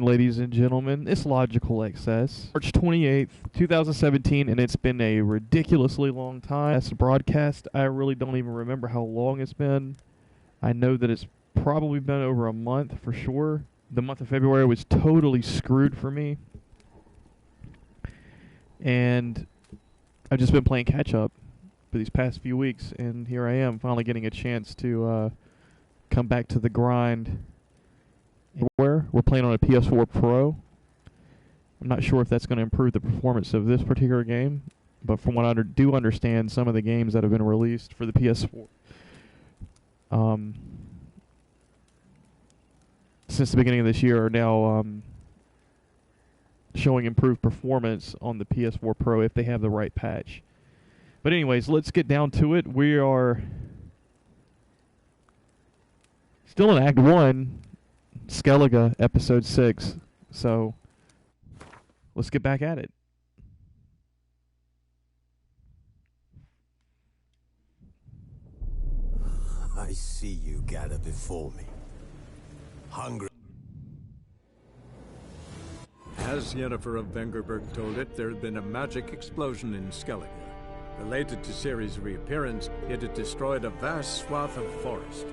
ladies and gentlemen. It's Logical Excess. March 28th, 2017, and it's been a ridiculously long time. As a broadcast, I really don't even remember how long it's been. I know that it's probably been over a month for sure. The month of February was totally screwed for me. And I've just been playing catch-up for these past few weeks, and here I am, finally getting a chance to come back to the grind. We're playing on a PS4 Pro. I'm not sure if that's going to improve the performance of this particular game, but from what I do understand, some of the games that have been released for the PS4 since the beginning of this year are now showing improved performance on the PS4 Pro if they have the right patch. But anyways, let's get down to it. We are still in Act 1, Skellige, Episode 6. So, let's get back at it. I see you gather before me. Hungry. As Yennefer of Vengerberg told it, there had been a magic explosion in Skellige. Related to Ciri's reappearance, it had destroyed a vast swath of forest.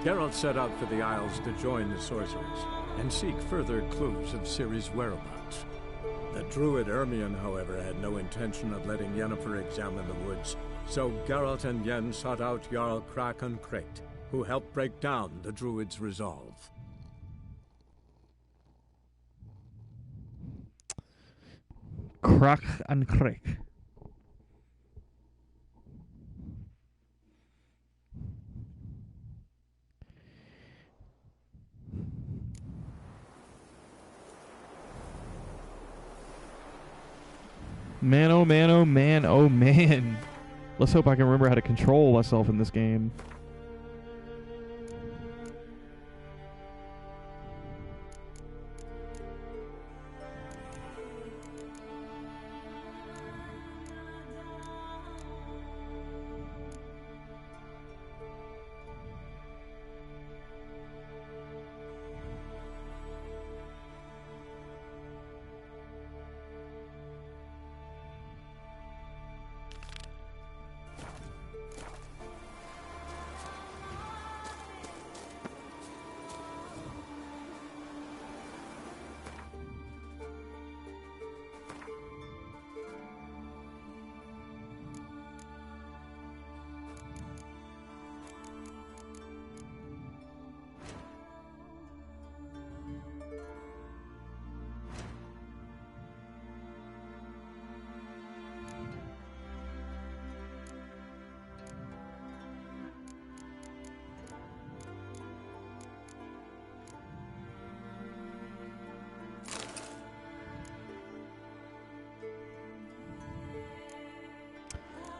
Geralt set out for the Isles to join the sorcerers and seek further clues of Ciri's whereabouts. The druid Ermion, however, had no intention of letting Yennefer examine the woods, so Geralt and Yen sought out Jarl Krakon Krekt, who helped break down the druid's resolve. Krak and Krek. Man, oh man, oh man, oh man. Let's hope I can remember how to control myself in this game.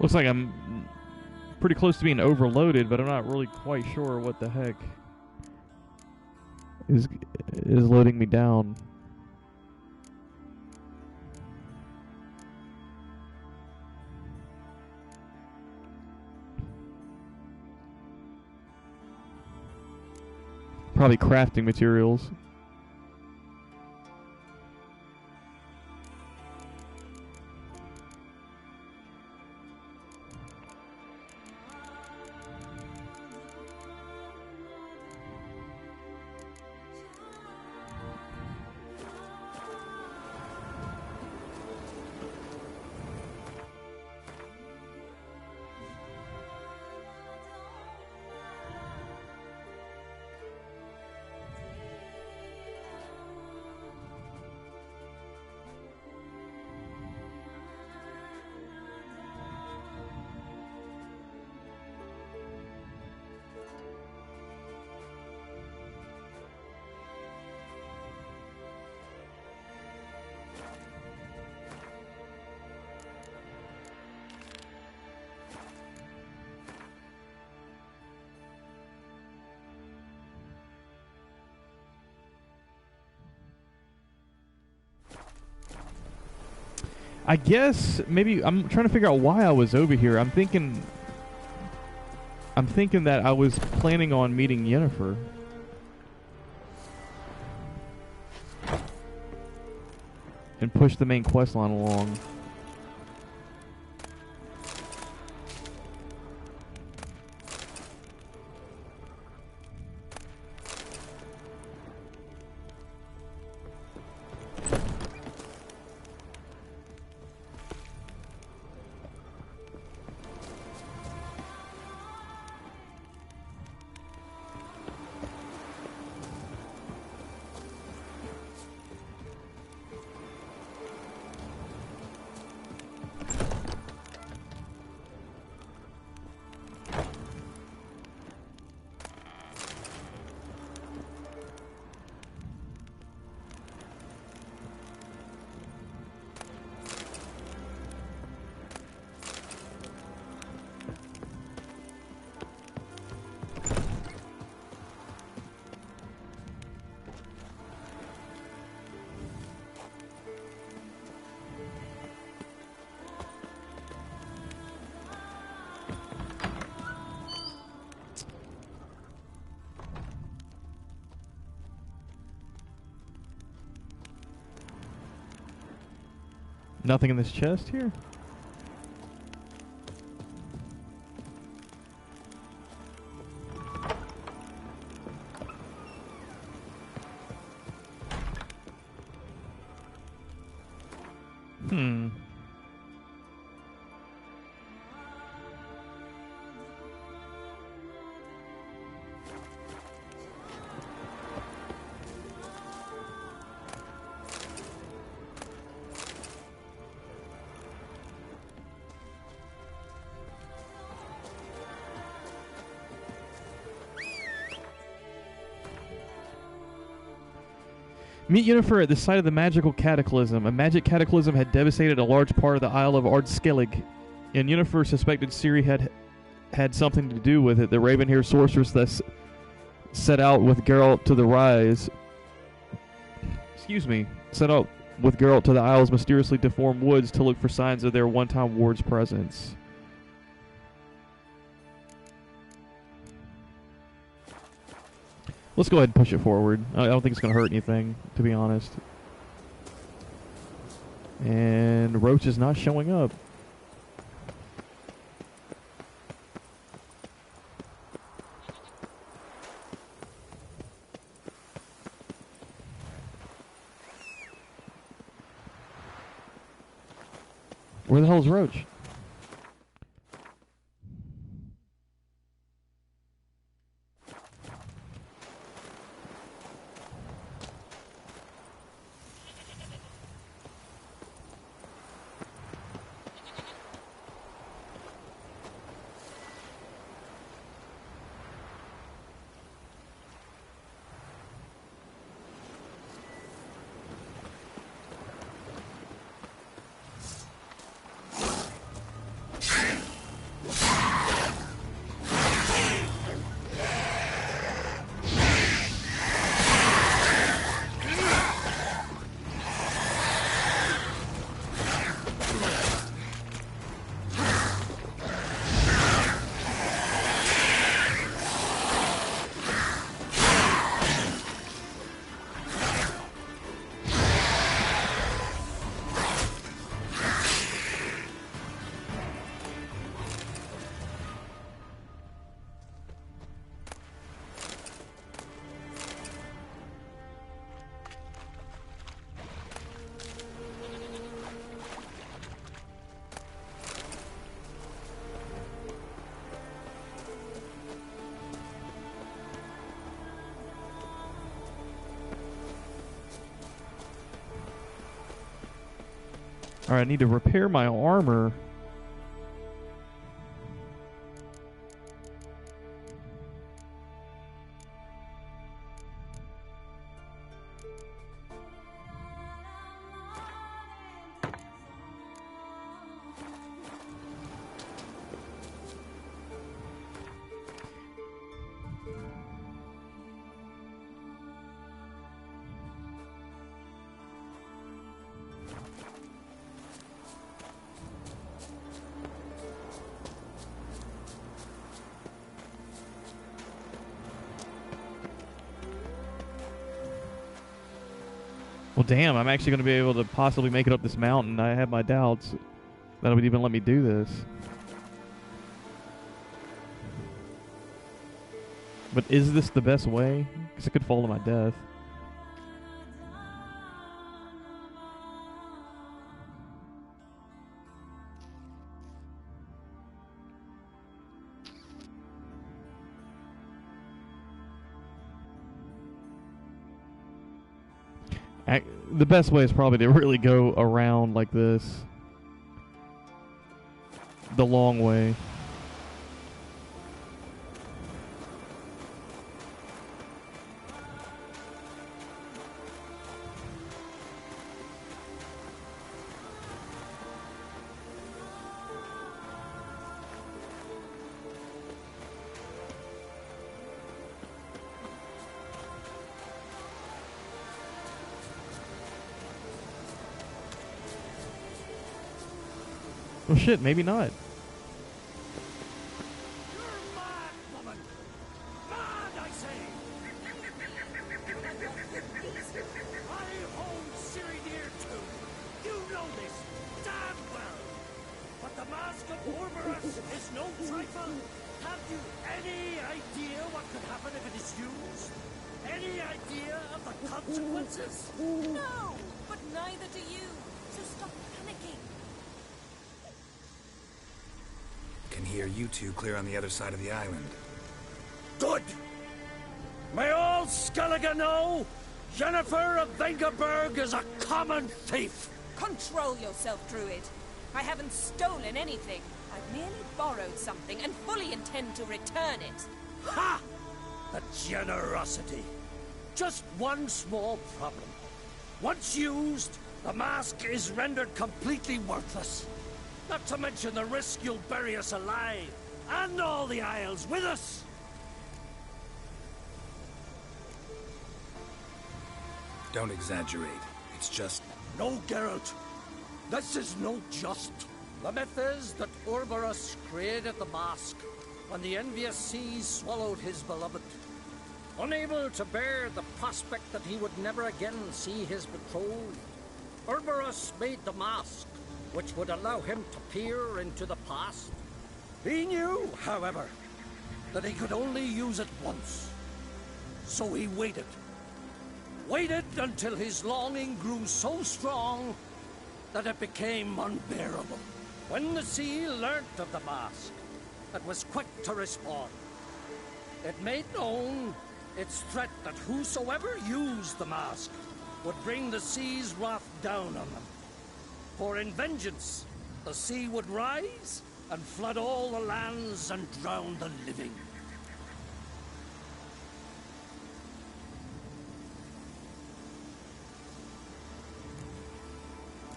Looks like I'm pretty close to being overloaded, but I'm not really quite sure what the heck is loading me down. Probably crafting materials. I guess maybe I'm trying to figure out why I was over here. I'm thinking that I was planning on meeting Yennefer. and push the main quest line along. Nothing in this chest here? Hmm. Meet Yennefer at the site of the magical cataclysm. A magic cataclysm had devastated a large part of the Isle of Skellige, and Yennefer suspected Ciri had something to do with it. The raven-haired sorceress thus set out with Geralt to the rise. Set out with Geralt to the Isle's mysteriously deformed woods to look for signs of their one-time ward's presence. Let's go ahead and push it forward. I don't think it's going to hurt anything, to be honest. And Roach is not showing up. Where the hell is Roach? Alright, I need to repair my armor. Well, damn, I'm actually going to be able to possibly make it up this mountain. I have my doubts that it would even let me do this. But is this the best way? Because it could fall to my death. The best way is probably to really go around like this. The long way. Oh shit, maybe not. You're mad, woman! Mad, I say! I own Skellige too. You know this damn well. But the Mask of Orberus is no trifle. Have you any idea what could happen if it is used? Any idea of the consequences? No, but neither do you. So stop panicking. Can hear you two clear on the other side of the island. Good! May all Skellige know, Jennifer of Vengerberg is a common thief! Control yourself, Druid. I haven't stolen anything. I've merely borrowed something and fully intend to return it. Ha! The generosity. Just one small problem. Once used, the mask is rendered completely worthless. Not to mention the risk you'll bury us alive, and all the Isles with us! Don't exaggerate. It's just... No, Geralt. This is no just. The myth is that Orberus created the mask when the envious seas swallowed his beloved. Unable to bear the prospect that he would never again see his betrothed, Orberus made the mask, which would allow him to peer into the past. He knew, however, that he could only use it once. So he waited. Waited until his longing grew so strong that it became unbearable. When the sea learnt of the mask, it was quick to respond. It made known its threat that whosoever used the mask would bring the sea's wrath down on them. For in vengeance, the sea would rise and flood all the lands and drown the living.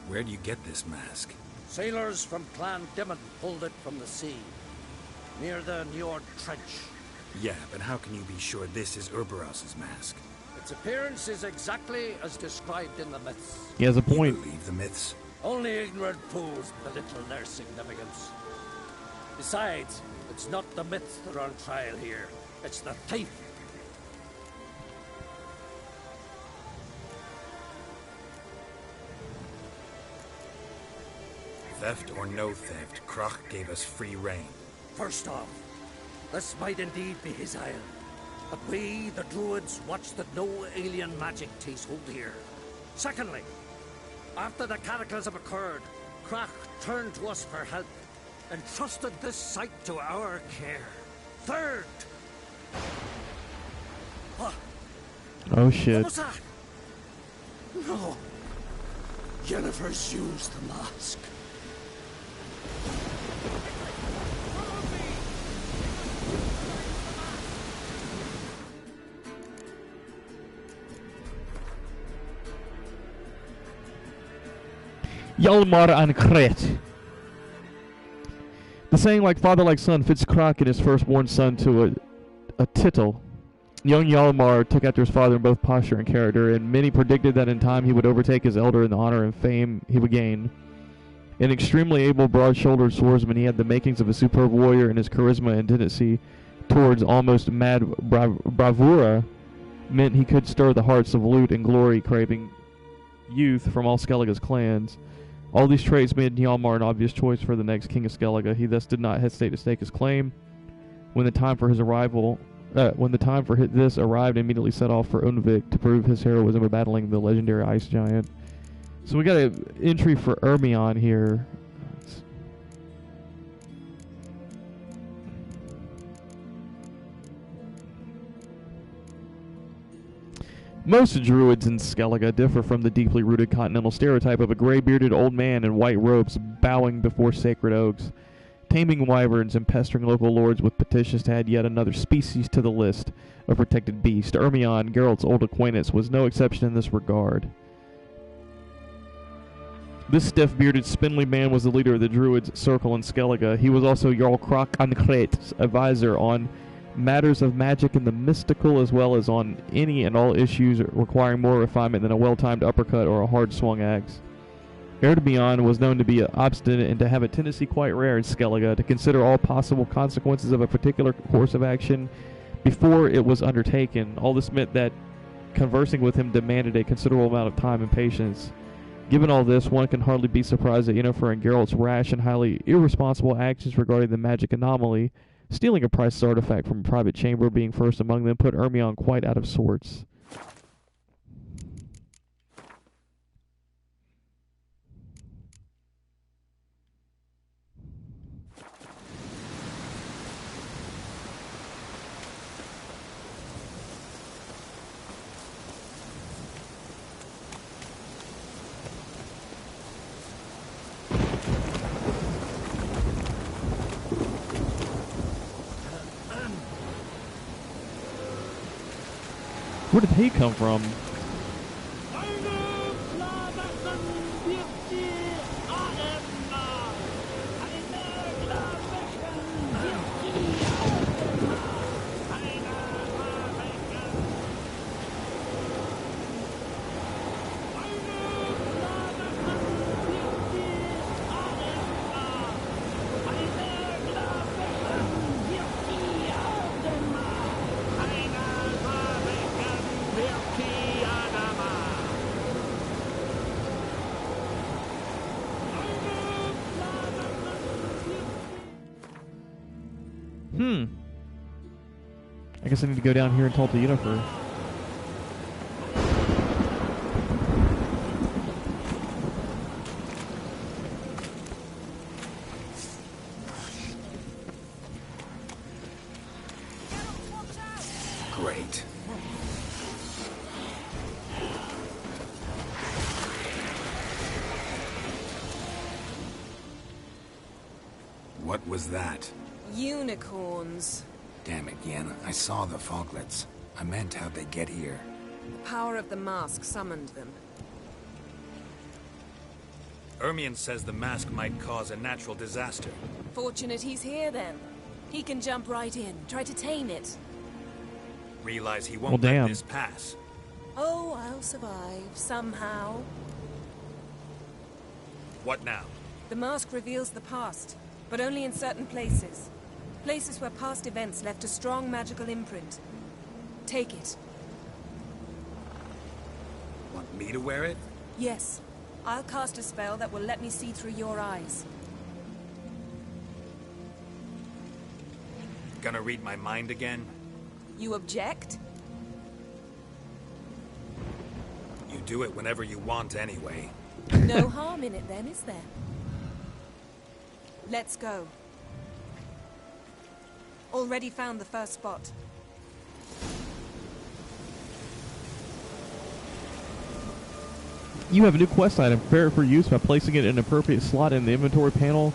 Where do you get this mask? Sailors from Clan Dimon pulled it from the sea, near the Njord Trench. Yeah, but how can you be sure this is Urberos's mask? Its appearance is exactly as described in the myths. He has a You point. believe the myths? Only ignorant fools belittle their significance. Besides, it's not the myths that are on trial here. It's the thief. Theft or no theft, Krach gave us free rein. First off, this might indeed be his isle. But we, the druids, watch that no alien magic takes hold here. Secondly, after the cataclysm occurred, Krach turned to us for help, and trusted this site to our care. Third... What? Oh What shit. was that? No. Jennifer's used the mask. Hjalmar and Kret. The saying like father like son fits Krach and his firstborn son to a tittle. Young Hjalmar took after his father in both posture and character, and many predicted that in time he would overtake his elder in the honor and fame he would gain. An extremely able, broad-shouldered swordsman, he had the makings of a superb warrior, and his charisma and tendency towards almost mad bravura meant he could stir the hearts of loot and glory-craving youth from all Skellige's clans. All these traits made Hjalmar an obvious choice for the next king of Skellige. He thus did not hesitate to stake his claim. When the time for this arrived, immediately set off for Unvik to prove his heroism by battling the legendary ice giant. So we got an entry for Ermion here. Most druids in Skellige differ from the deeply rooted continental stereotype of a gray-bearded old man in white robes bowing before sacred oaks, taming wyverns and pestering local lords with petitions to add yet another species to the list of protected beasts. Ermion, Geralt's old acquaintance, was no exception in this regard. This stiff-bearded, spindly man was the leader of the druids' circle in Skellige. He was also Jarl Krak Ankreit's advisor on matters of magic and the mystical, as well as on any and all issues requiring more refinement than a well-timed uppercut or a hard-swung axe. Ermion was known to be obstinate and to have a tendency quite rare in Skellige to consider all possible consequences of a particular course of action before it was undertaken. All this meant that conversing with him demanded a considerable amount of time and patience. Given all this, one can hardly be surprised at Yennefer and Geralt's rash and highly irresponsible actions regarding the magic anomaly. Stealing a priceless artifact from a private chamber, being first among them, put Ermion quite out of sorts. Where did he come from? I guess I need to go down here and talk to Yennefer. Great. What was that? Unicorns. Damn it, Yen. I saw the foglets. I meant how'd they get here? The power of the mask summoned them. Ermion says the mask might cause a natural disaster. Fortunate he's here, then. He can jump right in, try to tame it. Realize he won't let this pass. Oh, I'll survive, somehow. What now? The mask reveals the past, but only in certain places. Places where past events left a strong magical imprint. Take it. Want me to wear it? Yes. I'll cast a spell that will let me see through your eyes. Gonna read my mind again? You object? You do it whenever you want anyway. No harm in it then, is there? Let's go. Already found the first spot. You have a new quest item. Prepare it for use by placing it in an appropriate slot in the inventory panel,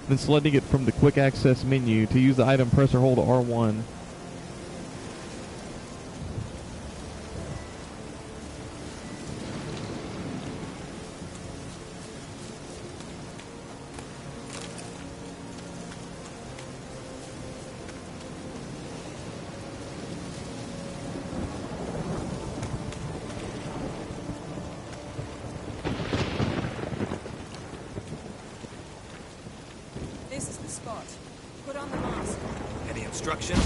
then selecting it from the quick access menu. To use the item, press or hold R1. Instructions?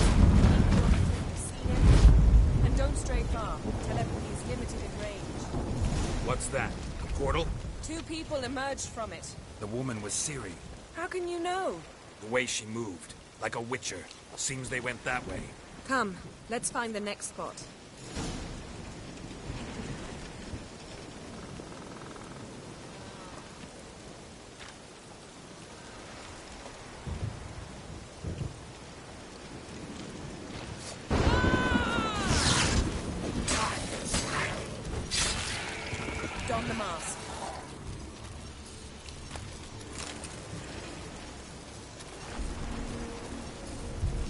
And don't stray far. Telepathy is limited in range. What's that? portal? 2 people emerged from it. The woman was Ciri. How can you know? The way she moved, like a witcher. Seems they went that way. Come, let's find the next spot. Don the mask.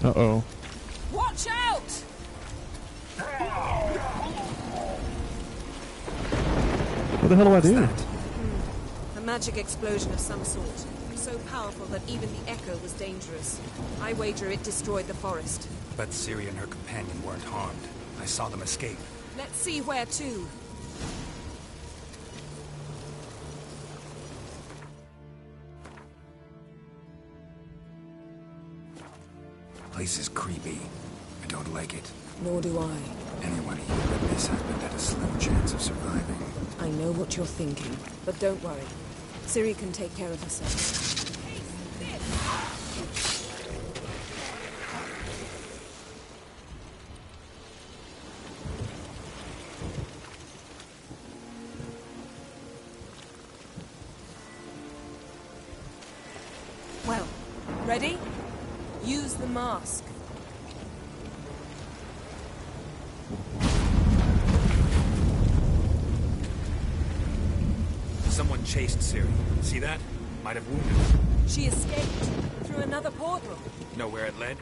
Uh-oh. Watch out! What the hell do I do? A magic explosion of some sort. So powerful that even the echo was dangerous. I wager it destroyed the forest. But Ciri and her companion weren't harmed. I saw them escape. Let's see where to. Place is creepy. I don't like it. Nor do I. Anyone here but this happened had a slim chance of surviving. I know what you're thinking, but don't worry. Ciri can take care of herself. Well, ready? Use the mask. Someone chased Ciri. See that? Might have wounded her. She escaped through another portal. Know where it led?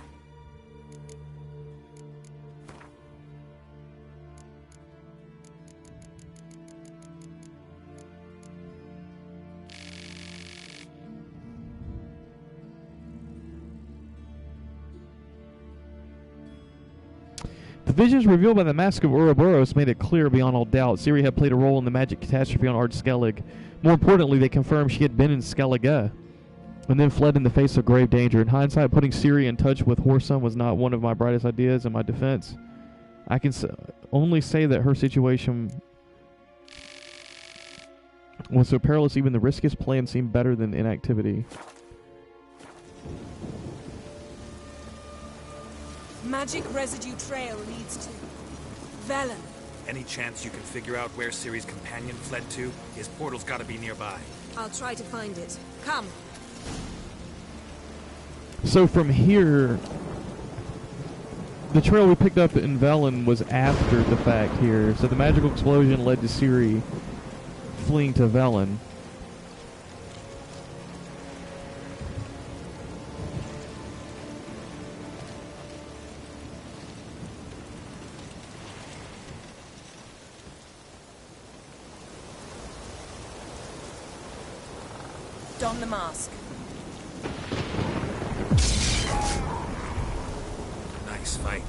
The visions revealed by the Mask of Ouroboros made it clear beyond all doubt Ciri had played a role in the magic catastrophe on Skellige. More importantly, they confirmed she had been in Skellige and then fled in the face of grave danger. In hindsight, putting Ciri in touch with Whoreson was not one of my brightest ideas in my defense. I can only say that her situation was so perilous even the riskiest plan seemed better than inactivity. Magic residue trail leads to Velen. Any chance you can figure out where Ciri's companion fled to? His portal's gotta be nearby. I'll try to find it. Come. So from here, the trail we picked up in Velen was after the fact here. So the magical explosion led to Ciri fleeing to Velen. Don the mask. Nice fight.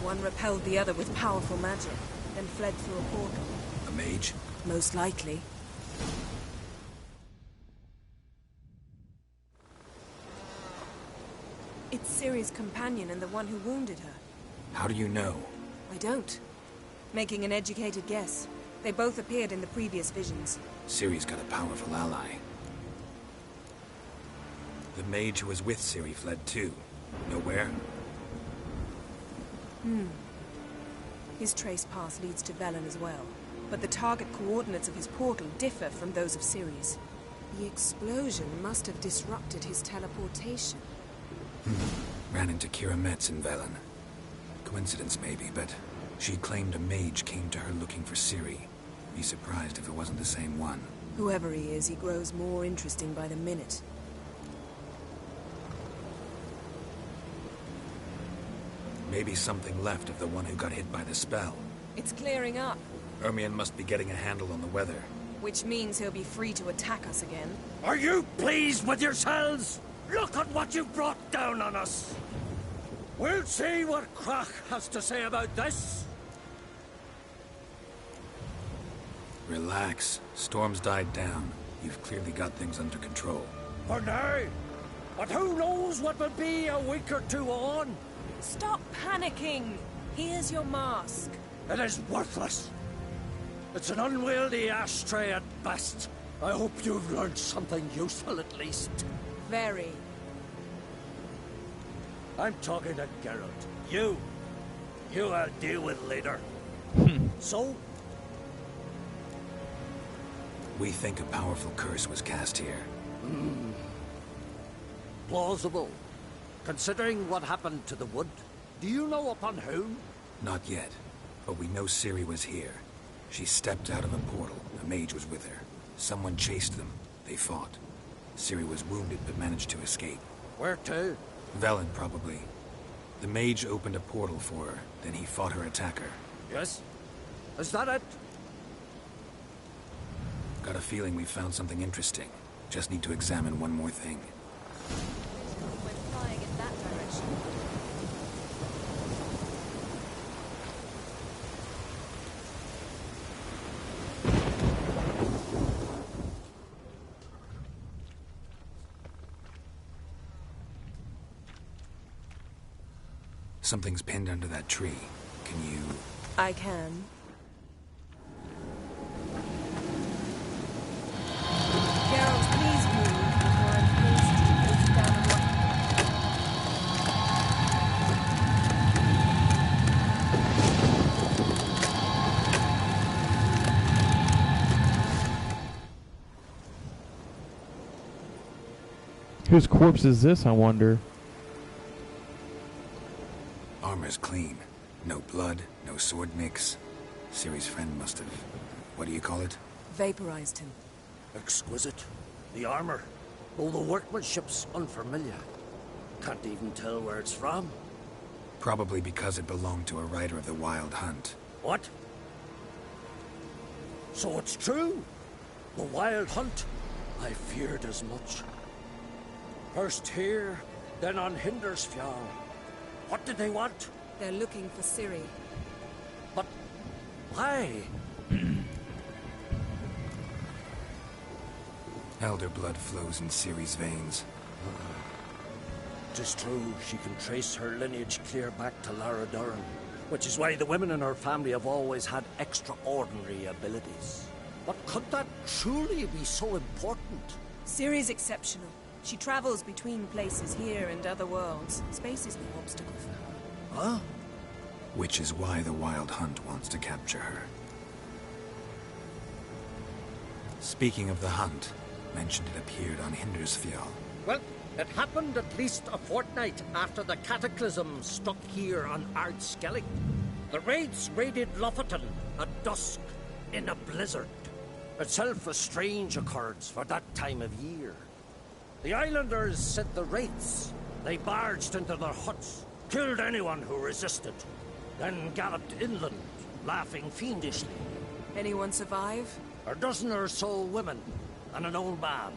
One repelled the other with powerful magic, then fled through a portal. A mage? Most likely. It's Ciri's companion and the one who wounded her. How do you know? I don't. Making an educated guess. They both appeared in the previous visions. Ciri's got a powerful ally. The mage who was with Ciri fled too. Know where? His trace path leads to Velen as well. But the target coordinates of his portal differ from those of Ciri's. The explosion must have disrupted his teleportation. Ran into Kira Metz in Velen. Coincidence maybe, but she claimed a mage came to her looking for Ciri. Be surprised if it wasn't the same one. Whoever he is, he grows more interesting by the minute. Maybe something left of the one who got hit by the spell. It's clearing up, Ermion must be getting a handle on the weather. which means he'll be free to attack us again. Are you pleased with yourselves? Look at what you've brought down on us. We'll see what Krach has to say about this. Relax. Storm's died down. You've clearly got things under control. For now. But who knows what will be a week or two on? Stop panicking! Here's your mask. It is worthless. It's an unwieldy ashtray at best. I hope you've learned something useful at least. Very. I'm talking to Geralt. You I'll deal with later. So? We think a powerful curse was cast here. Plausible. Considering what happened to the wood, do you know upon whom? Not yet, but we know Ciri was here. She stepped out of a portal. A mage was with her. Someone chased them. They fought. Ciri was wounded but managed to escape. Where to? Velen, probably. The mage opened a portal for her, then he fought her attacker. Yes? Is that it? Got a feeling we found something interesting. Just need to examine one more thing. Went flying in that direction. Something's pinned under that tree. Can you... I can. Geralt, please move before I'm forced to face down a rock. Whose corpse is this, I wonder? Armor's clean. No blood, no sword mix. Ciri's friend must have... What do you call it? Vaporized him. Exquisite. The armor. Though the workmanship's unfamiliar. Can't even tell where it's from. Probably because it belonged to a rider of the Wild Hunt. What? So it's true? The Wild Hunt? I feared as much. First here, then on Hindersfjall. What did they want? They're looking for Ciri. But why? Elder blood flows in Ciri's veins. Tis true, she can trace her lineage clear back to Lara Durran, which is why the women in her family have always had extraordinary abilities. But could that truly be so important? Ciri's exceptional. She travels between places here and other worlds. Space is no obstacle for her. Huh? Which is why the Wild Hunt wants to capture her. Speaking of the hunt, mentioned it appeared on Hindersfjall. Well, it happened at least a fortnight after the cataclysm struck here on Skellige. The raids raided Lofoten at dusk in a blizzard. Itself a strange occurrence for that time of year. The islanders sent the wraiths. They barged into their huts, killed anyone who resisted, then galloped inland, laughing fiendishly. Anyone survive? A dozen or so women, and an old man.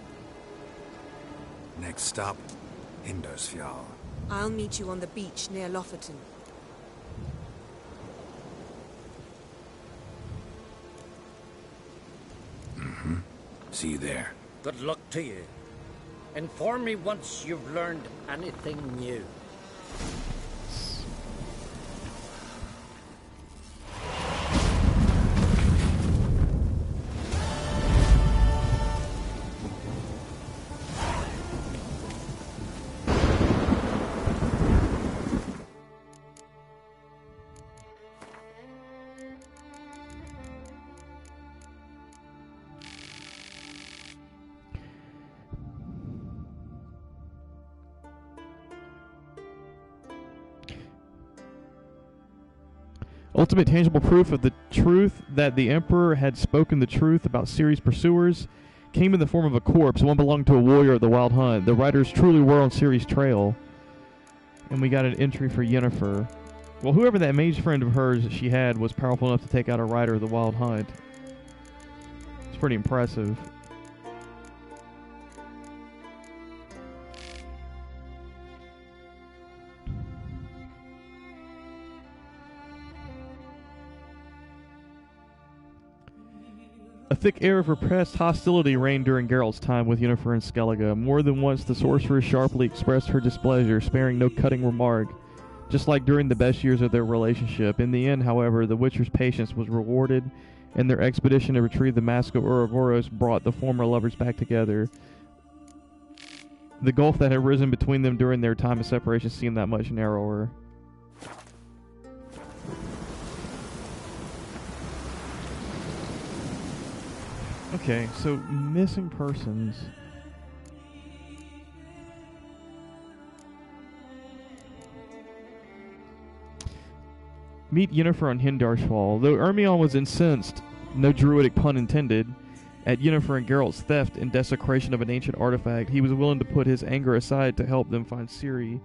Next stop, Hindersfjall. I'll meet you on the beach near Lofoten. See you there. Good luck to you. Inform me once you've learned anything new. Ultimate tangible proof of the truth that the Emperor had spoken the truth about Ciri's pursuers came in the form of a corpse. One belonged to a warrior of the Wild Hunt. The riders truly were on Ciri's trail. And we got an entry for Yennefer. Well, whoever that mage friend of hers that she had was powerful enough to take out a rider of the Wild Hunt. It's pretty impressive. A thick air of repressed hostility reigned during Geralt's time with Yennefer and Skellige. More than once the sorceress sharply expressed her displeasure, sparing no cutting remark, just like during the best years of their relationship. In the end, however, the Witcher's patience was rewarded, and their expedition to retrieve the Mask of Ouroboros brought the former lovers back together. The gulf that had risen between them during their time of separation seemed that much narrower. Okay, so missing persons. Meet Yennefer on Hindarsfall. Though Ermion was incensed, no druidic pun intended, at Yennefer and Geralt's theft and desecration of an ancient artifact, he was willing to put his anger aside to help them find Ciri.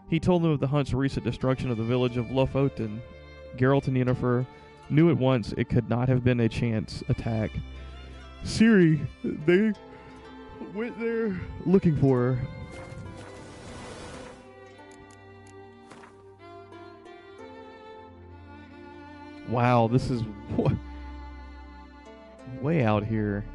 He told them of the hunt's recent destruction of the village of Lofoten. Geralt and Yennefer knew at once it could not have been a chance attack. Ciri, they went there looking for her. Wow, this is way out here.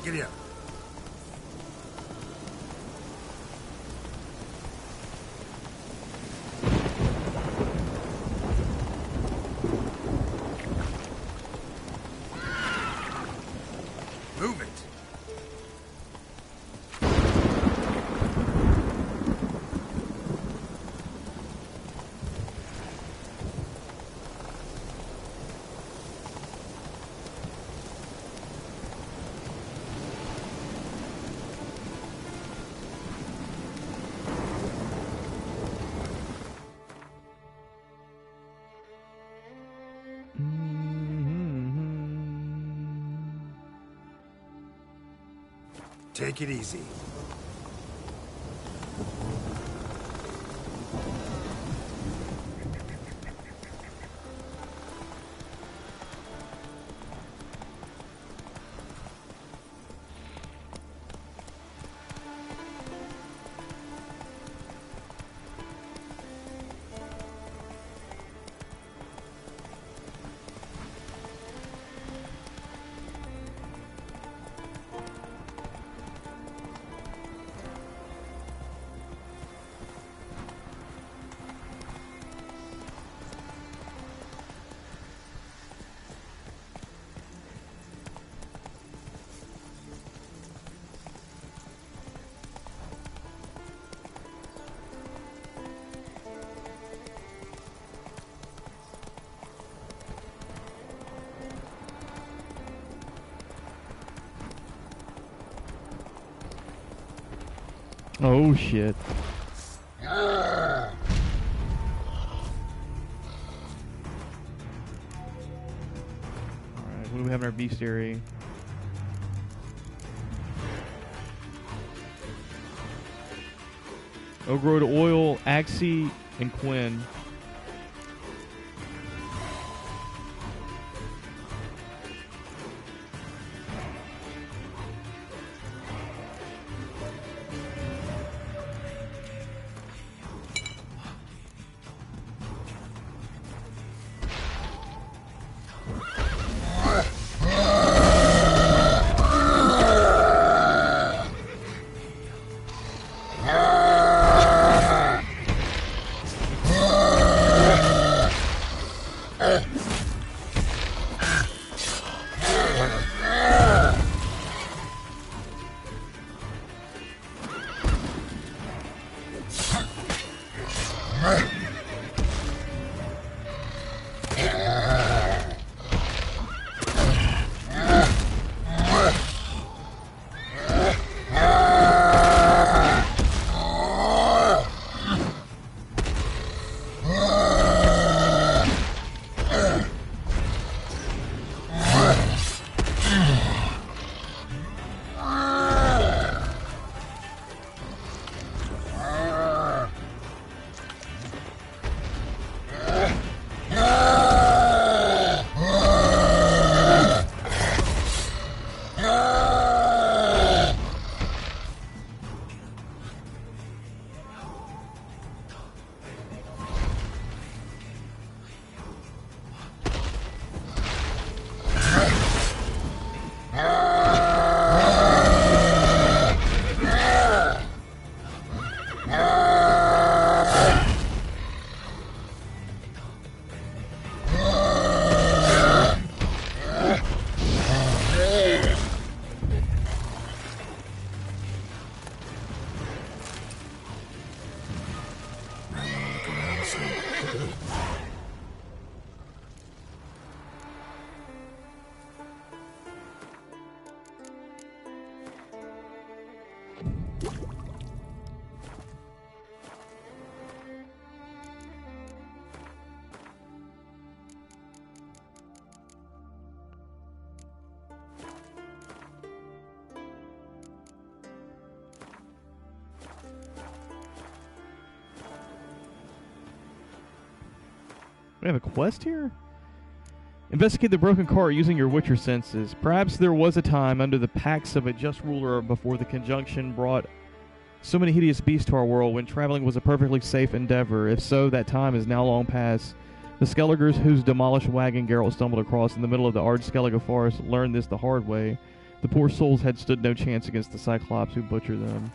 Giddy up. Move it. Take it easy. Oh shit. Alright, what do we have in our bestiary? Ogro to Oil, Axie, and Quinn. We have a quest here? Investigate the broken car using your Witcher senses. Perhaps there was a time under the pax of a just ruler before the conjunction brought so many hideous beasts to our world when traveling was a perfectly safe endeavor. If so, that time is now long past. The Skelligers whose demolished wagon Geralt stumbled across in the middle of the Skellige forest learned this the hard way. The poor souls had stood no chance against the Cyclops who butchered them.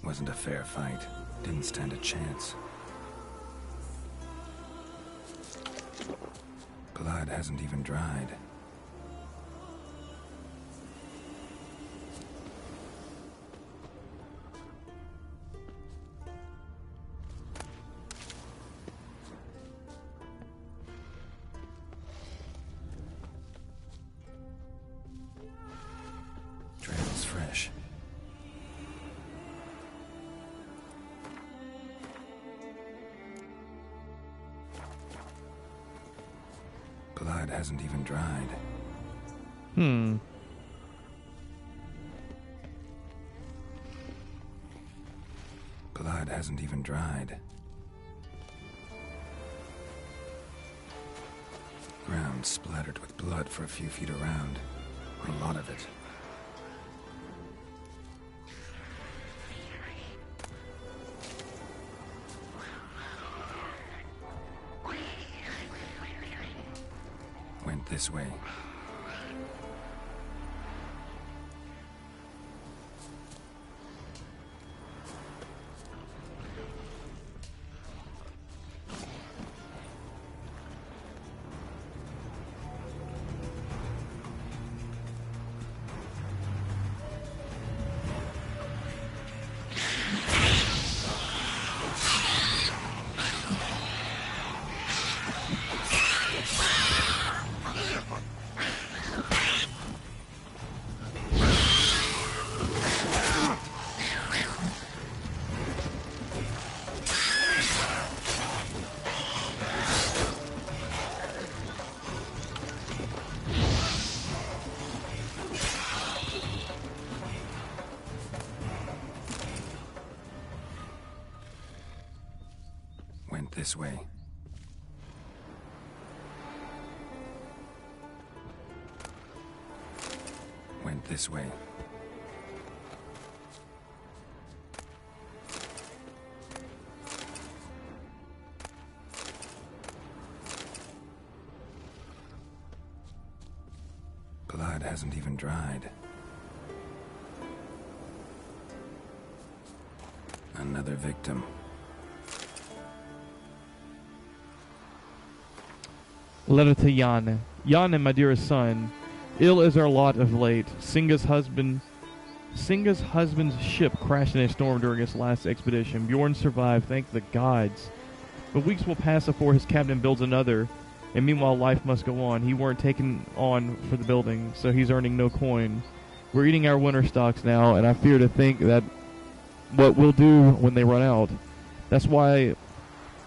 Wasn't a fair fight. Didn't stand a chance. Blood hasn't even dried. Trail's fresh. Blood hasn't even dried. Blood hasn't even dried. Ground splattered with blood for a few feet around. A lot of it. Went this way. This way. Went this way. Blood hasn't even dried. Another victim. Letter to Jan. Jan, my dearest son, ill is our lot of late. Singa's husband's ship crashed in a storm during his last expedition. Bjorn survived, thank the gods. But weeks will pass before his captain builds another, and meanwhile life must go on. He weren't taken on for the building, so he's earning no coin. We're eating our winter stocks now, and I fear to think that what we'll do when they run out. That's why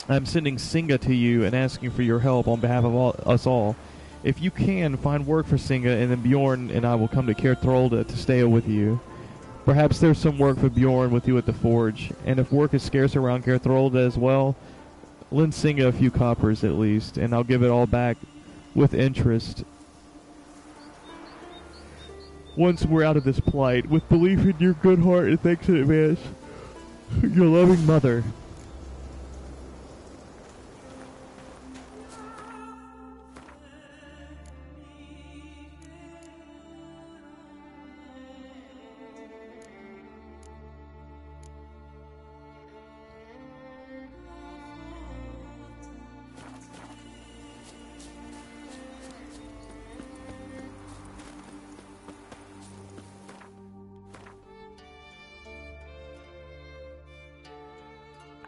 I'm sending Singa to you and asking for your help on behalf of us all. If you can, find work for Singa, and then Bjorn and I will come to Kerthrolda to stay with you. Perhaps there's some work for Bjorn with you at the forge, and if work is scarce around Kerthrolda as well, lend Singa a few coppers at least, and I'll give it all back with interest. Once we're out of this plight, with belief in your good heart and thanks in advance, your loving mother.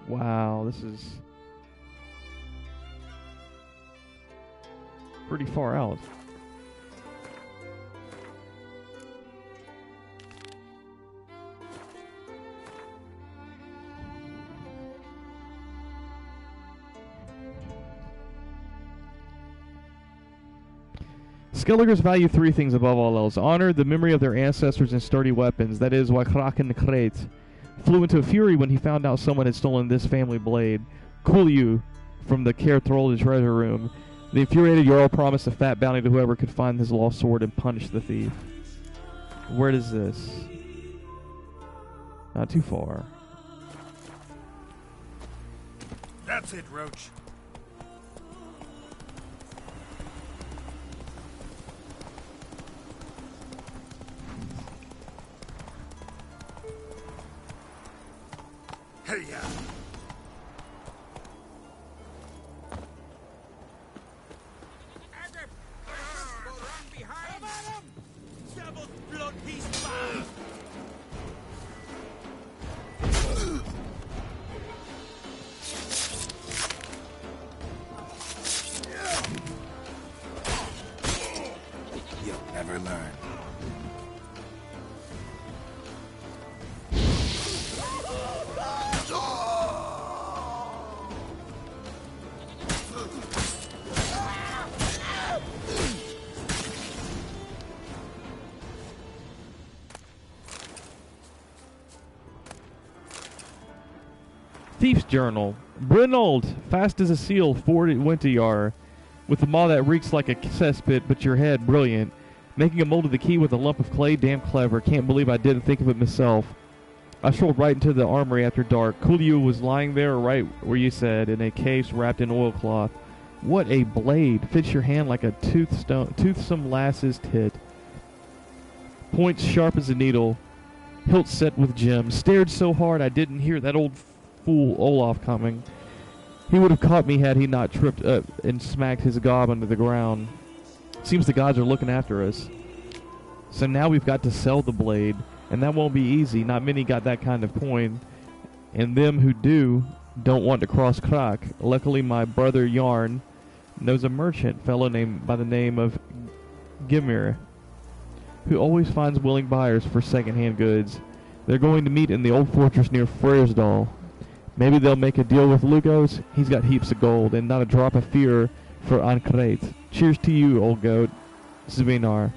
Wow, this is pretty far out. Skelligers value three things above all else: honor, the memory of their ancestors, and sturdy weapons. That is why Kraken the Krate flew into a fury when he found out someone had stolen this family blade. Kulyu from the Kerthrolde treasure room. The infuriated Jarl promised a fat bounty to whoever could find his lost sword and punish the thief. Where is this? Not too far. That's it, Roach. Hey, yeah. You'll never learn. Thief's Journal. Brynnold, fast as a seal, forward at Winterjar, with the maw that reeks like a cesspit, but your head brilliant. Making a mold of the key with a lump of clay, damn clever. Can't believe I didn't think of it myself. I strolled right into the armory after dark. Kulyu was lying there right where you said, in a case wrapped in oilcloth. What a blade. Fits your hand like a toothsome lass's tit. Points sharp as a needle. Hilt set with gems. Stared so hard I didn't hear that old fool Olaf coming. He would have caught me had he not tripped up and smacked his gob under the ground. Seems the gods are looking after us. So now we've got to sell the blade, and that won't be easy. Not many got that kind of coin, and them who do don't want to cross Krak. Luckily my brother Yarn knows a merchant fellow named by the name of Gimir, who always finds willing buyers for second-hand goods. They're going to meet in the old fortress near Freysdal. Maybe they'll make a deal with Lugos. He's got heaps of gold and not a drop of fear for Ankret. Cheers to you, old goat. Zvinar.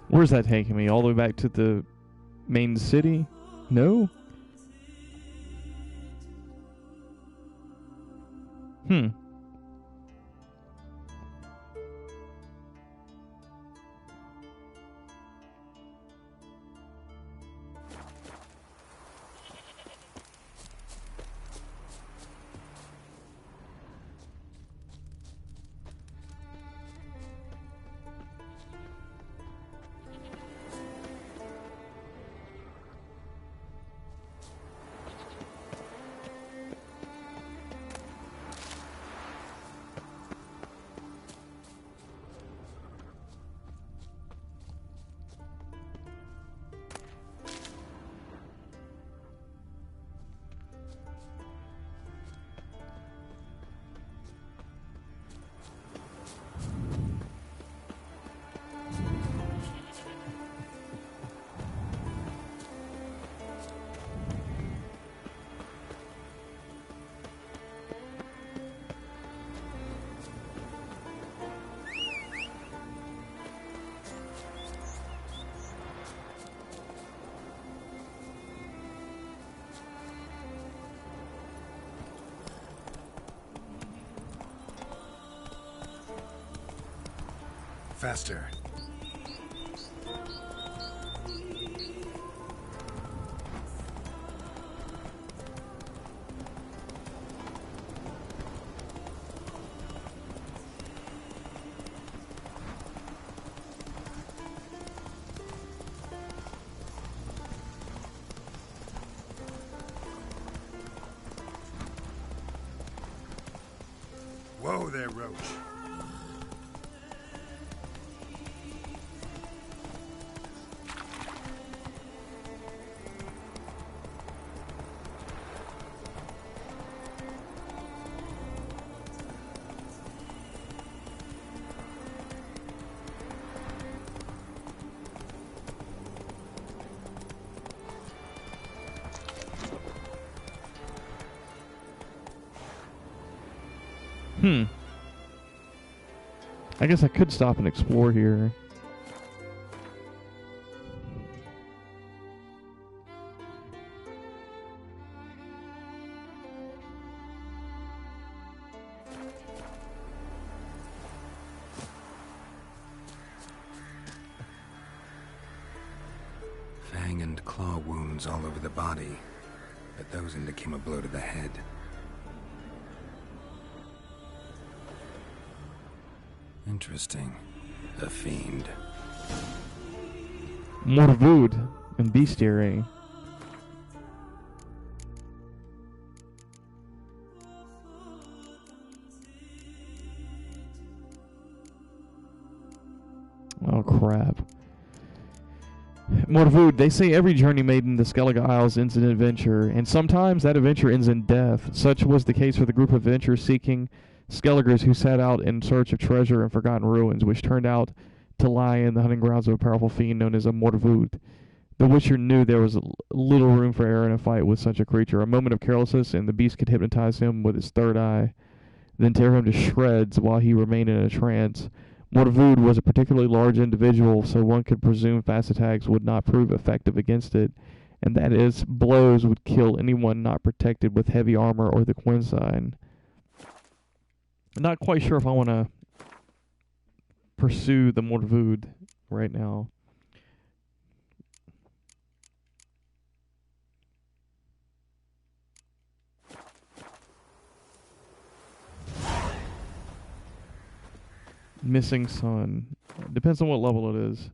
Where's that taking me? All the way back to the main city? No? Faster. Whoa there, Roach. I guess I could stop and explore here. Fang and claw wounds all over the body, but those indicate a blow to the head. Interesting. A fiend. Morvud and bestiary. Oh crap. Morvud, they say every journey made in the Skellige Isles ends in adventure, and sometimes that adventure ends in death. Such was the case for the group of adventure-seeking Skelligers who set out in search of treasure and forgotten ruins, which turned out to lie in the hunting grounds of a powerful fiend known as a Morvud. The Witcher knew there was little room for error in a fight with such a creature. A moment of carelessness, and the beast could hypnotize him with its third eye, then tear him to shreds while he remained in a trance. Morvud was a particularly large individual, so one could presume fast attacks would not prove effective against it, and that is, blows would kill anyone not protected with heavy armor or the Quinsign. I'm not quite sure if I want to pursue the Morvud right now. Missing sun. Depends on what level it is.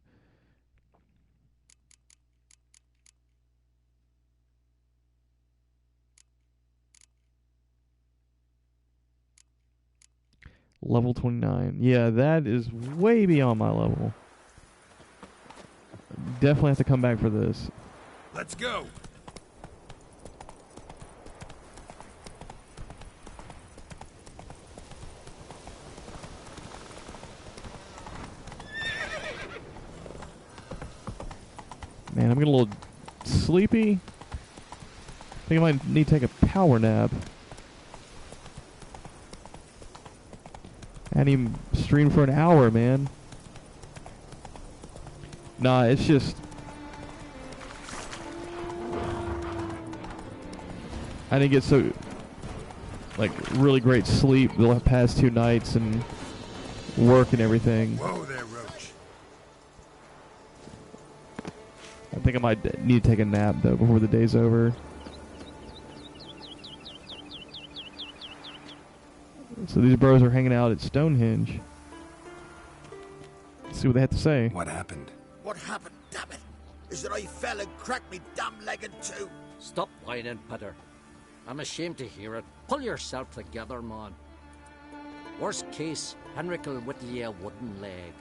Level 29. Yeah, that is way beyond my level. Definitely have to come back for this. Let's go! Man, I'm getting a little sleepy. I think I might need to take a power nap. I hadn't even streamed for an hour, man. Nah, it's just... I didn't get so... like, really great sleep the past 2 nights and work and everything. Whoa there, Roach. I think I might need to take a nap, though, before the day's over. So these bros are hanging out at Stonehenge. Let's see what they have to say. What happened? What happened, damn it, is that I fell and cracked me damn leg in two. Stop whining, Peter. I'm ashamed to hear it. Pull yourself together, man. Worst case, Henrik'll whittle you a wooden leg.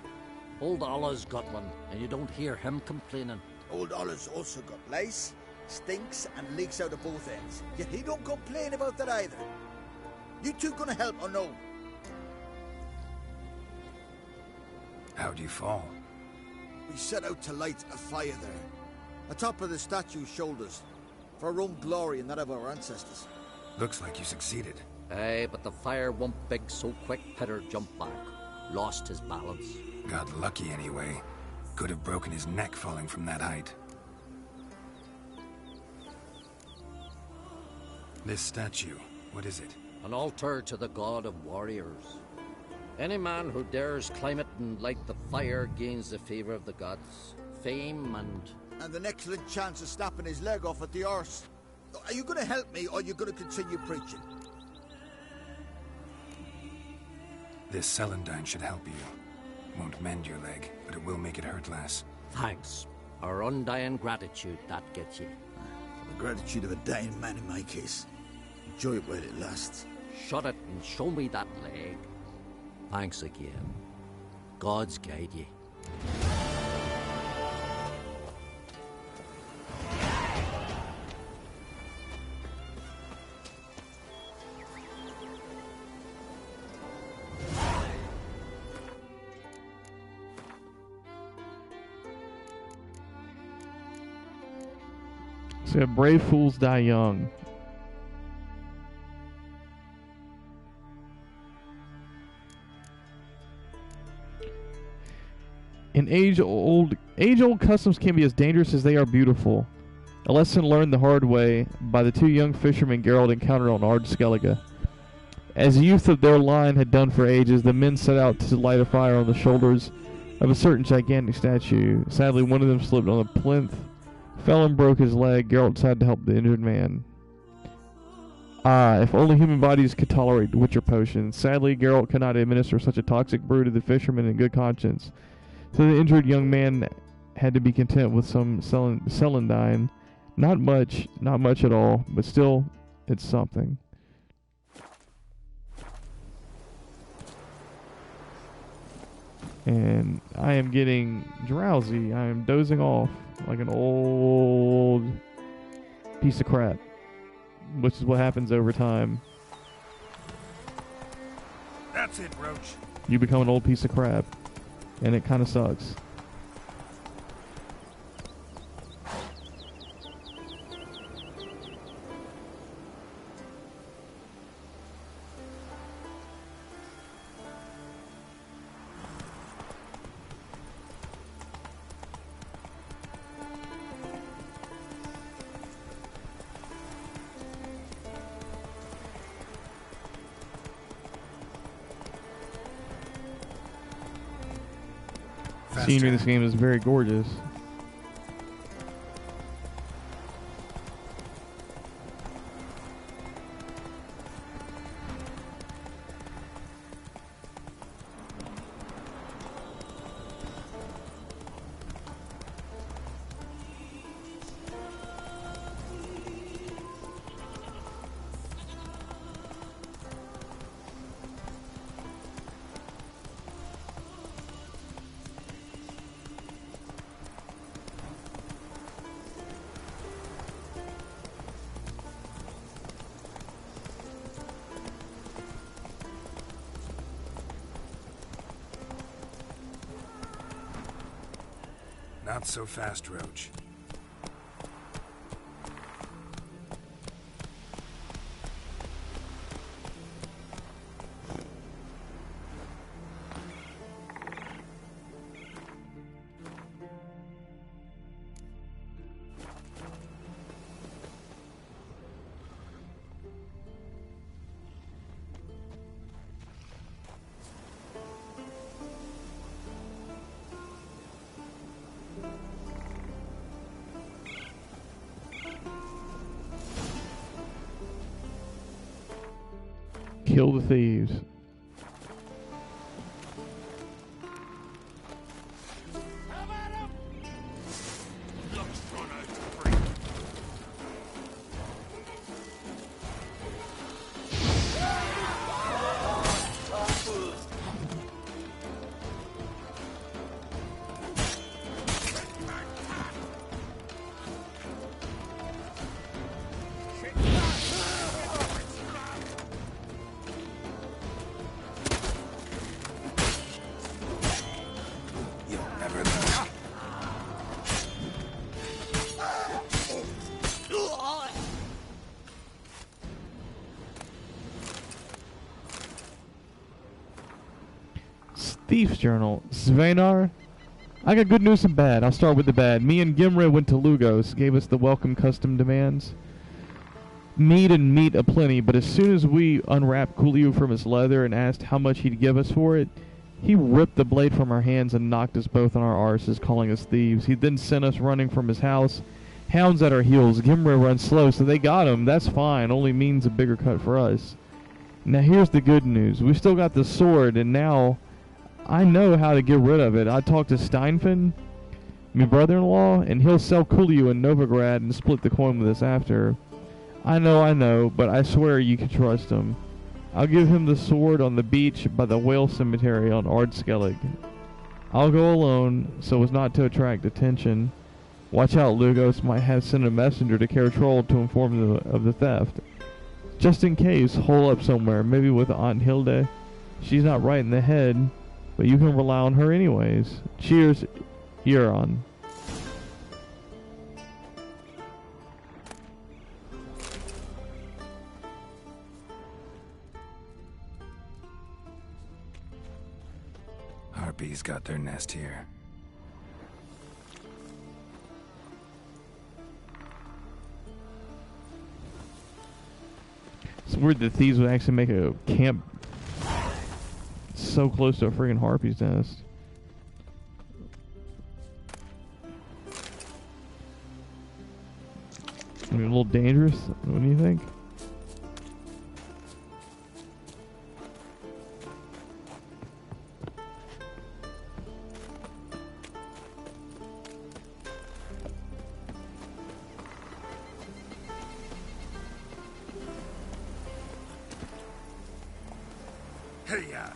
Old Ollah's got one, and you don't hear him complaining. Old Ollah's also got lice, stinks, and leaks out of both ends. Yet he don't complain about that either. You two gonna help or no? How'd you fall? We set out to light a fire there, atop of the statue's shoulders, for our own glory and that of our ancestors. Looks like you succeeded. Aye, but the fire went big so quick, Peter jumped back. Lost his balance. Got lucky anyway. Could have broken his neck falling from that height. This statue, what is it? An altar to the god of warriors. Any man who dares climb it and light the fire gains the favor of the gods, fame, and an excellent chance of snapping his leg off at the arse. Are you going to help me, or are you going to continue preaching? This celandine should help you. Won't mend your leg, but it will make it hurt less. Thanks. Our undying gratitude, that gets you. The gratitude of a dying man in my case. Enjoy it while it lasts. Shut it and show me that leg. Thanks again. God's guide ye. So brave fools die young. In age-old customs can be as dangerous as they are beautiful. A lesson learned the hard way by the two young fishermen Geralt encountered on Ard Skellige. As the youth of their line had done for ages, the men set out to light a fire on the shoulders of a certain gigantic statue. Sadly, one of them slipped on the plinth, fell and broke his leg. Geralt decided to help the injured man. Ah, if only human bodies could tolerate Witcher potions. Sadly, Geralt could not administer such a toxic brew to the fisherman in good conscience. So the injured young man had to be content with some celandine. Not much at all, but still, it's something. And I am getting drowsy. I am dozing off like an old piece of crap, which is what happens over time. That's it, Roach. You become an old piece of crap. And it kind of sucks. Scenery in this game is very gorgeous. Not so fast, Roach. Kill the thieves. Thief's Journal. Svenar, I got good news and bad. I'll start with the bad. Me and Gimre went to Lugos, gave us the welcome custom demands. meat and meat aplenty, but as soon as we unwrapped Coolio from his leather and asked how much he'd give us for it, he ripped the blade from our hands and knocked us both on our arses, calling us thieves. He then sent us running from his house, hounds at our heels. Gimra runs slow, so they got him. That's fine, only means a bigger cut for us. Now here's the good news. We still got the sword, and now I know how to get rid of it. I talked to Steinfin, my brother-in-law, and he'll sell Coolio in Novigrad and split the coin with us after. I know, but I swear you can trust him. I'll give him the sword on the beach by the whale cemetery on Skellige. I'll go alone, so as not to attract attention. Watch out, Lugos might have sent a messenger to Kaer Troll to inform of the theft. Just in case, hole up somewhere, maybe with Aunt Hilde. She's not right in the head, but you can rely on her anyways. Cheers, Euron. Harpies got their nest here. It's weird that thieves would actually make a camp so close to a friggin' harpy's nest. I mean, a little dangerous. What do you think? Hey-ya!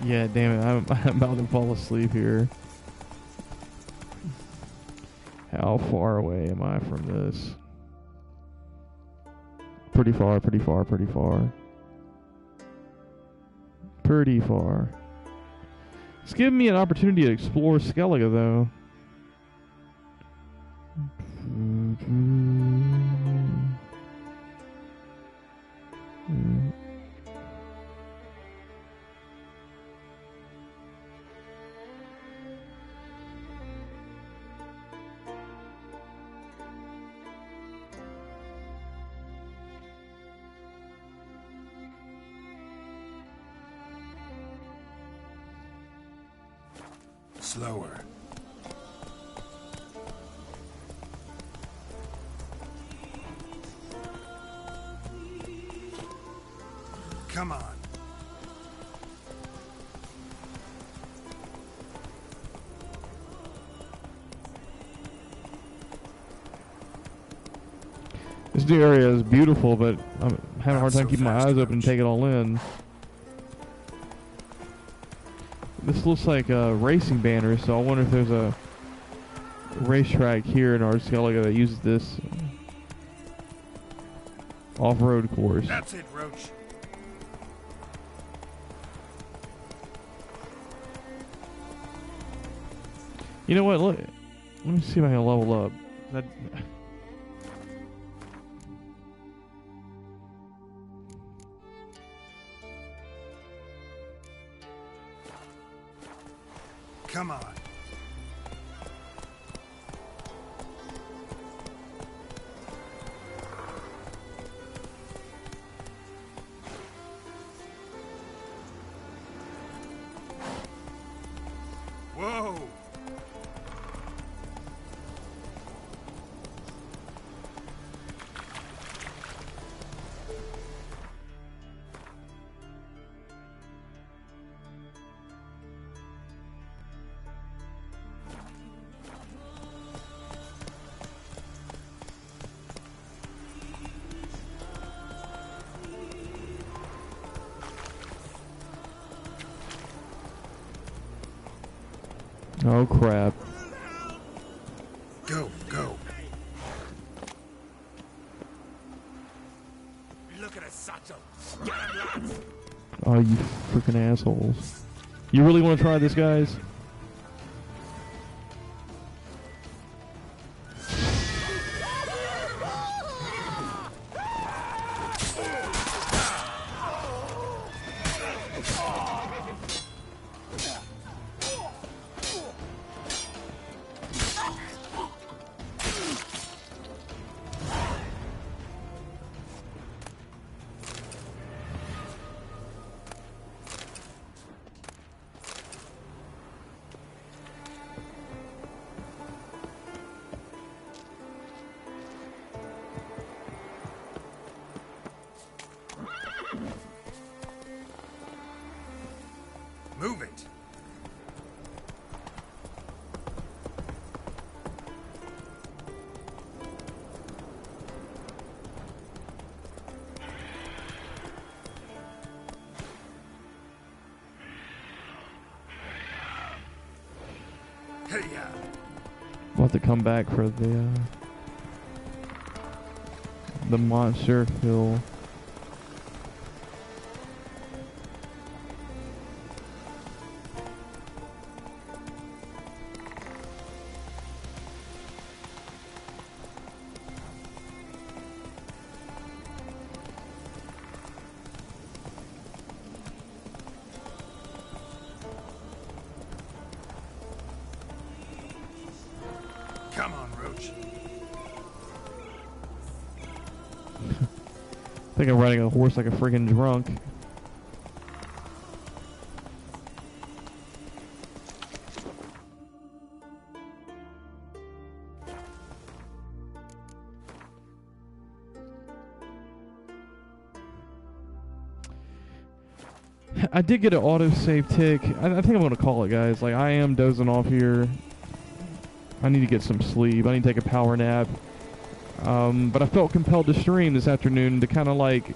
Yeah, damn it, I'm about to fall asleep here. How far away am I from this? Pretty far, pretty far, pretty far. Pretty far. It's giving me an opportunity to explore Skellige, though. Slower. Come on. This new area is beautiful, but I'm having a hard time keeping my eyes open and take it all in. This looks like a racing banner, so I wonder if there's a racetrack here in Skellige that uses this off-road course. That's it, Roach. You know what? Look, let me see if I can level up. That, Come on. Whoa! oh crap. Go, go. Oh, you freaking assholes. You really want to try this, guys? Move it. Hey-ya. We'll have to come back for the monster hill. Come on, Roach. I think I'm riding a horse like a friggin' drunk. I did get an autosave tick. I think I'm going to call it, guys. Like, I am dozing off here. I need to get some sleep. I need to take a power nap. But I felt compelled to stream this afternoon to kind of, like,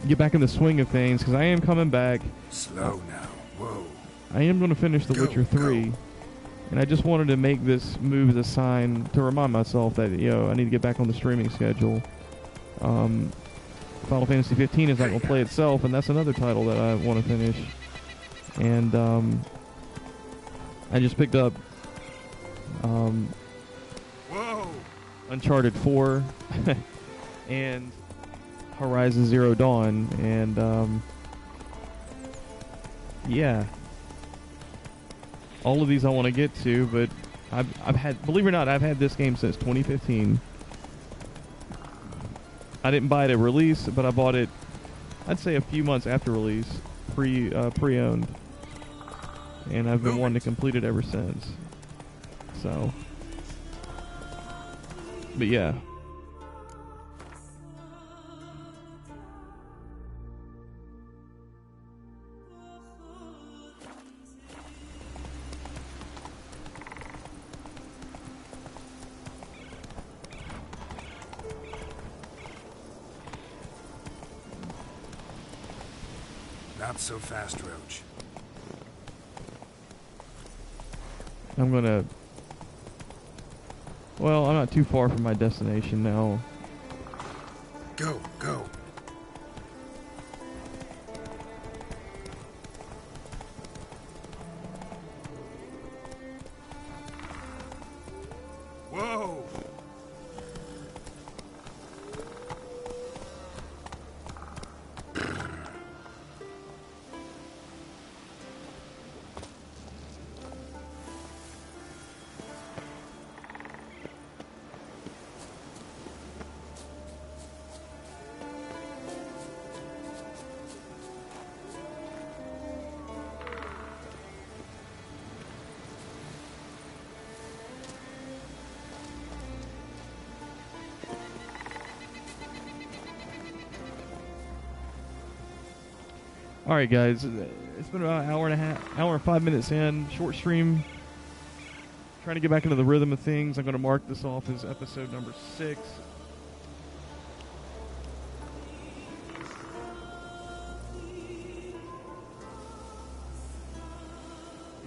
get back in the swing of things, because I am coming back. Slow now. Whoa. I am going to finish The Witcher 3. And I just wanted to make this move as a sign to remind myself that, you know, I need to get back on the streaming schedule. Final Fantasy 15 is not going to play itself, and that's another title that I want to finish. And I just picked up Whoa. Uncharted 4 and Horizon Zero Dawn, and yeah, all of these I want to get to, but I've had, believe it or not, I've had this game since 2015. I didn't buy it at release, but I bought it, I'd say, a few months after release, pre-owned, and I've been wanting to complete it ever since. So, but yeah. Not so fast, Roach. I'm gonna... Well, I'm not too far from my destination now. Go, go. Whoa! Alright guys, it's been about an hour and a half, hour and 5 minutes in, short stream. Trying to get back into the rhythm of things. I'm going to mark this off as episode number 6.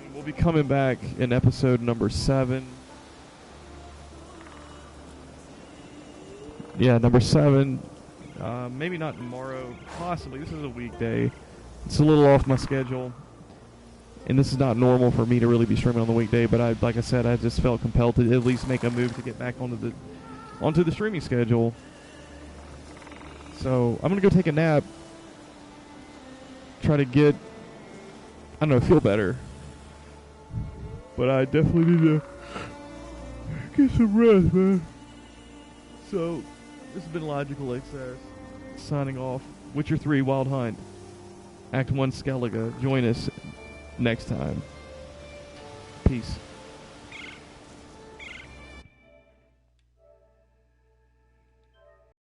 And we'll be coming back in episode number 7. Yeah, number 7. Maybe not tomorrow. Possibly. This is a weekday. It's a little off my schedule. And this is not normal for me to really be streaming on the weekday, but like I said, I just felt compelled to at least make a move to get back onto the streaming schedule. So I'm gonna go take a nap. Try to get, I don't know, feel better. But I definitely need to get some rest, man. So this has been Logical Excess. Signing off. Witcher 3 Wild Hunt. Act 1 Skellige. Join us next time. Peace.